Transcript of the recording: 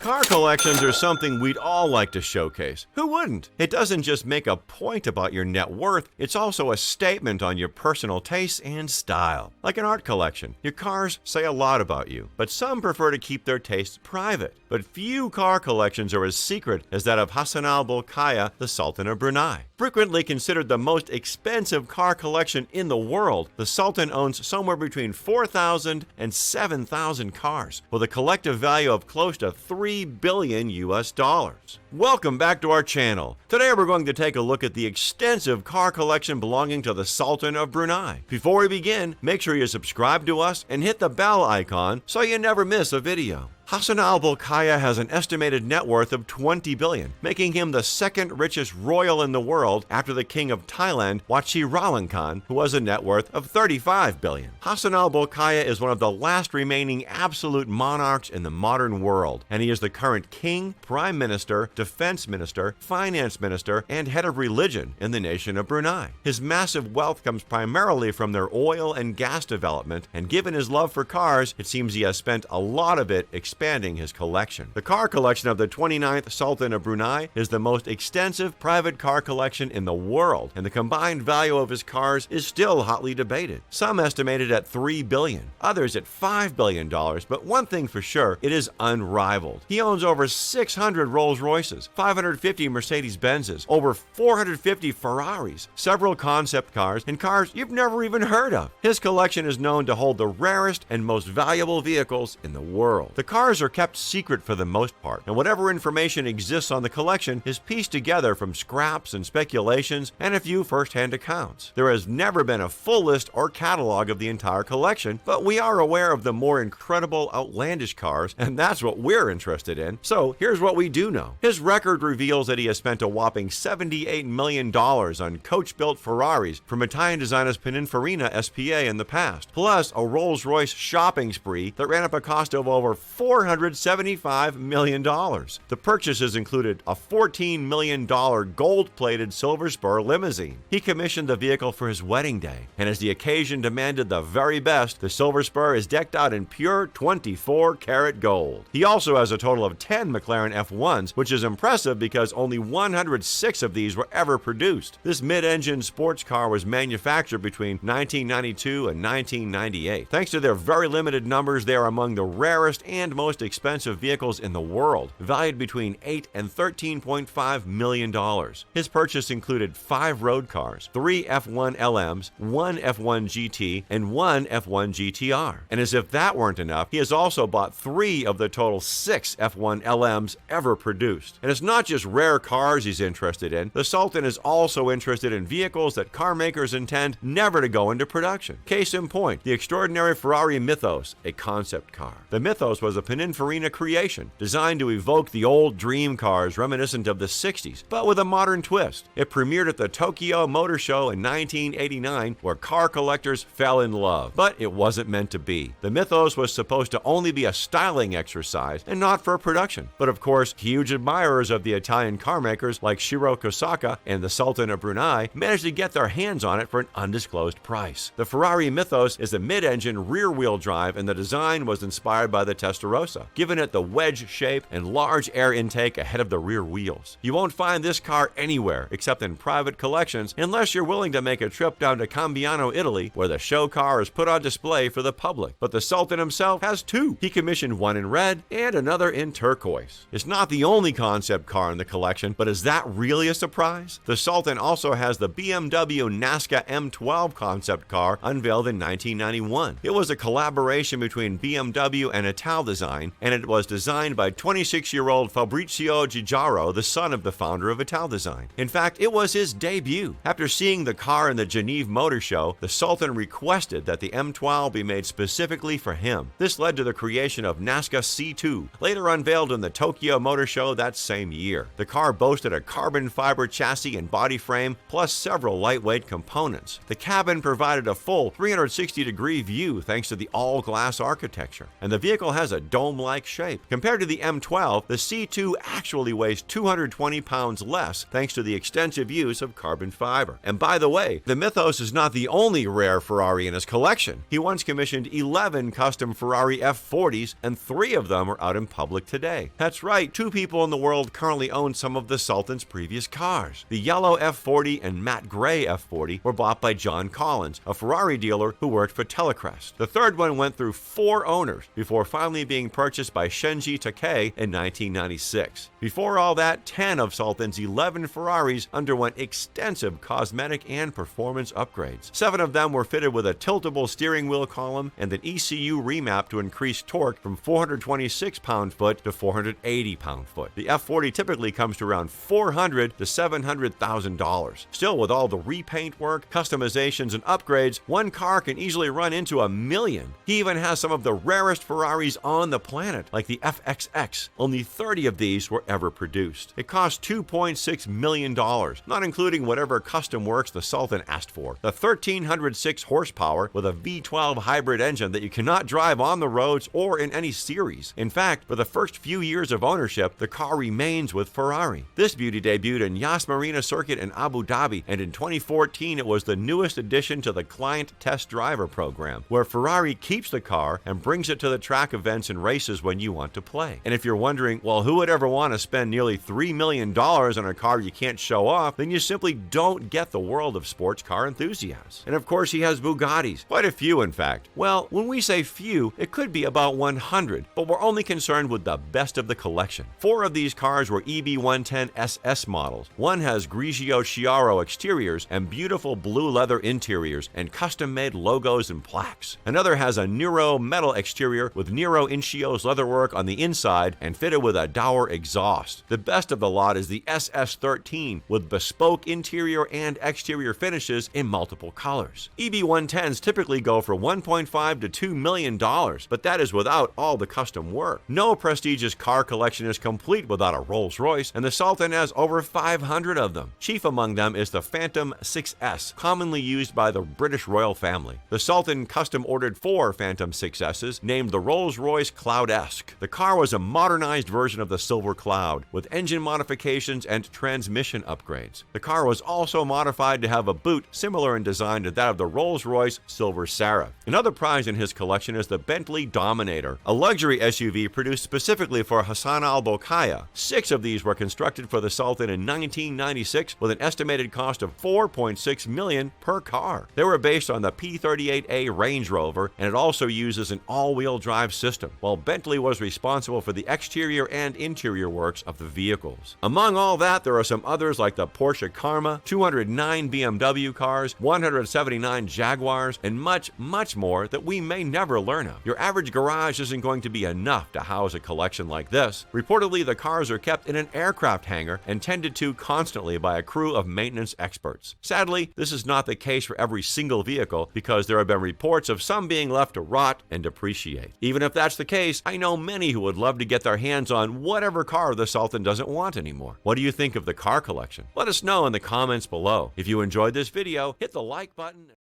Car collections are something we'd all like to showcase. Who wouldn't? It doesn't just make a point about your net worth, it's also a statement on your personal tastes and style. Like an art collection, your cars say a lot about you, but some prefer to keep their tastes private. But few car collections are as secret as that of Hassan al-Bolkiah, the Sultan of Brunei. Frequently considered the most expensive car collection in the world, the Sultan owns somewhere between 4,000 and 7,000 cars, with a collective value of close to $3 billion US. Welcome back to our channel. Today we're going to take a look at the extensive car collection belonging to the Sultan of Brunei. Before we begin, make sure you subscribe to us and hit the bell icon so you never miss a video. Hassan al-Bolkiah has an estimated net worth of $20 billion, making him the second richest royal in the world after the king of Thailand, Vajiralongkorn, who has a net worth of $35 billion. Hassan al-Bolkiah is one of the last remaining absolute monarchs in the modern world, and he is the current king, prime minister, defense minister, finance minister, and head of religion in the nation of Brunei. His massive wealth comes primarily from their oil and gas development, and given his love for cars, it seems he has spent a lot of it expanding his collection. The car collection of the 29th Sultan of Brunei is the most extensive private car collection in the world, and the combined value of his cars is still hotly debated. Some estimate it at $3 billion, others at $5 billion, but one thing for sure, it is unrivaled. He owns over 600 Rolls Royces, 550 Mercedes Benzes, over 450 Ferraris, several concept cars, and cars you've never even heard of. His collection is known to hold the rarest and most valuable vehicles in the world. The cars are kept secret for the most part, and whatever information exists on the collection is pieced together from scraps and speculations and a few first-hand accounts. There has never been a full list or catalog of the entire collection, but we are aware of the more incredible, outlandish cars, and that's what we're interested in. So here's what we do know. His record reveals that he has spent a whopping $78 million on coach-built Ferraris from Italian designers Pininfarina SPA in the past, plus a Rolls Royce shopping spree that ran up a cost of over $475 million. The purchases included a $14 million gold-plated Silver Spur limousine. He commissioned the vehicle for his wedding day, and as the occasion demanded the very best, the Silver Spur is decked out in pure 24-karat gold. He also has a total of 10 McLaren F1s, which is impressive because only 106 of these were ever produced. This mid-engine sports car was manufactured between 1992 and 1998. Thanks to their very limited numbers, they are among the rarest and most expensive vehicles in the world, valued between $8 and $13.5 million. His purchase included 5 road cars, 3 F1 LMs, 1 F1 GT, and 1 F1 GTR. And as if that weren't enough, he has also bought 3 of the total 6 F1 LMs ever produced. And it's not just rare cars he's interested in. The Sultan is also interested in vehicles that car makers intend never to go into production. Case in point, the extraordinary Ferrari Mythos, a concept car. The Mythos was a Pininfarina creation, designed to evoke the old dream cars reminiscent of the 60s, but with a modern twist. It premiered at the Tokyo Motor Show in 1989, where car collectors fell in love. But it wasn't meant to be. The Mythos was supposed to only be a styling exercise and not for production. But of course, huge admirers of the Italian car makers like Shiro Kosaka and the Sultan of Brunei managed to get their hands on it for an undisclosed price. The Ferrari Mythos is a mid-engine rear-wheel drive, and the design was inspired by the Testarossa, giving it the wedge shape and large air intake ahead of the rear wheels. You won't find this car anywhere except in private collections unless you're willing to make a trip down to Cambiano, Italy, where the show car is put on display for the public. But the Sultan himself has 2. He commissioned one in red and another in turquoise. It's not the only concept car in the collection, but is that really a surprise? The Sultan also has the BMW Nazca M12 concept car unveiled in 1991. It was a collaboration between BMW and Italdesign, and it was designed by 26-year-old Fabrizio Giugiaro, the son of the founder of Italdesign. In fact, it was his debut. After seeing the car in the Geneva Motor Show, the Sultan requested that the M12 be made specifically for him. This led to the creation of Nazca C2, later unveiled in the Tokyo Motor Show that same year. The car boasted a carbon fiber chassis and body frame, plus several lightweight components. The cabin provided a full 360-degree view thanks to the all-glass architecture, and the vehicle has a dome-like shape. Compared to the M12, the C2 actually weighs 220 pounds less thanks to the extensive use of carbon fiber. And by the way, the Mythos is not the only rare Ferrari in his collection. He once commissioned 11 custom Ferrari F40s, and 3 of them are out in public today. That's right, 2 people in the world currently own some of the Sultan's previous cars. The yellow F40 and matte gray F40 were bought by John Collins, a Ferrari dealer who worked for Telecrest. The third one went through 4 owners before finally being purchased by Shenji Takei in 1996. Before all that, 10 of Sultan's 11 Ferraris underwent extensive cosmetic and performance upgrades. 7 of them were fitted with a tiltable steering wheel column and an ECU remap to increase torque from 426 pound-foot to 480 pound-foot. The F40 typically comes to around $400,000 to $700,000. Still, with all the repaint work, customizations, and upgrades, one car can easily run into $1 million. He even has some of the rarest Ferraris on the planet, like the FXX. Only 30 of these were ever produced. It cost $2.6 million, not including whatever custom works the Sultan asked for. The 1,306 horsepower with a V12 hybrid engine that you cannot drive on the roads or in any series. In fact, for the first few years of ownership, the car remains with Ferrari. This beauty debuted in Yas Marina Circuit in Abu Dhabi, and in 2014 it was the newest addition to the Client Test Driver program, where Ferrari keeps the car and brings it to the track events and races when you want to play. And if you're wondering, well, who would ever want to spend nearly $3 million on a car you can't show off, then you simply don't get the world of sports car enthusiasts. And of course, he has Bugattis, quite a few in fact. Well, when we say few, it could be about 100, but we're only concerned with the best of the collection. 4 of these cars were EB110 SS models. One has Grigio Chiaro exteriors and beautiful blue leather interiors and custom-made logos and plaques. Another has a Nero metal exterior with Nero Incios leatherwork on the inside and fitted with a Dower exhaust. The best of the lot is the SS13 with bespoke interior and exterior finishes in multiple colors. EB110s typically go for $1.5 to $2 million, but that is without all the custom work. No prestigious car collection is complete without a Rolls Royce, and the Sultan has over 500 of them. Chief among them is the Phantom 6S, commonly used by the British royal family. The Sultan custom ordered 4 Phantom 6Ss, named the Rolls Royce Cloudesque. The car was a modernized version of the Silver Cloud, with engine modifications and transmission upgrades. The car was also modified to have a boot similar in design to that of the Rolls Royce Silver Seraph. Another prize in his collection is the Bentley Dominator, a luxury SUV produced specifically for Hassan al-Bolkiah. 6 of these were constructed for the Sultan in 1996 with an estimated cost of $4.6 million per car. They were based on the P38A Range Rover, and it also uses an all-wheel drive system, while Bentley was responsible for the exterior and interior works of the vehicles. Among all that, there are some others like the Porsche Karma, 209 BMW cars, 179 Jaguars, and much, much more that we may never learn of. Your average garage isn't going to be enough to house a collection like this. Reportedly, the cars are kept in an aircraft hangar and tended to constantly by a crew of maintenance experts. Sadly, this is not the case for every single vehicle because there have been reports of some being left to rot and depreciate. Even if that's the case, I know many who would love to get their hands on whatever car the Sultan doesn't want anymore. What do you think of the car collection? Let us know in the comments below. If you enjoyed this video, hit the like button.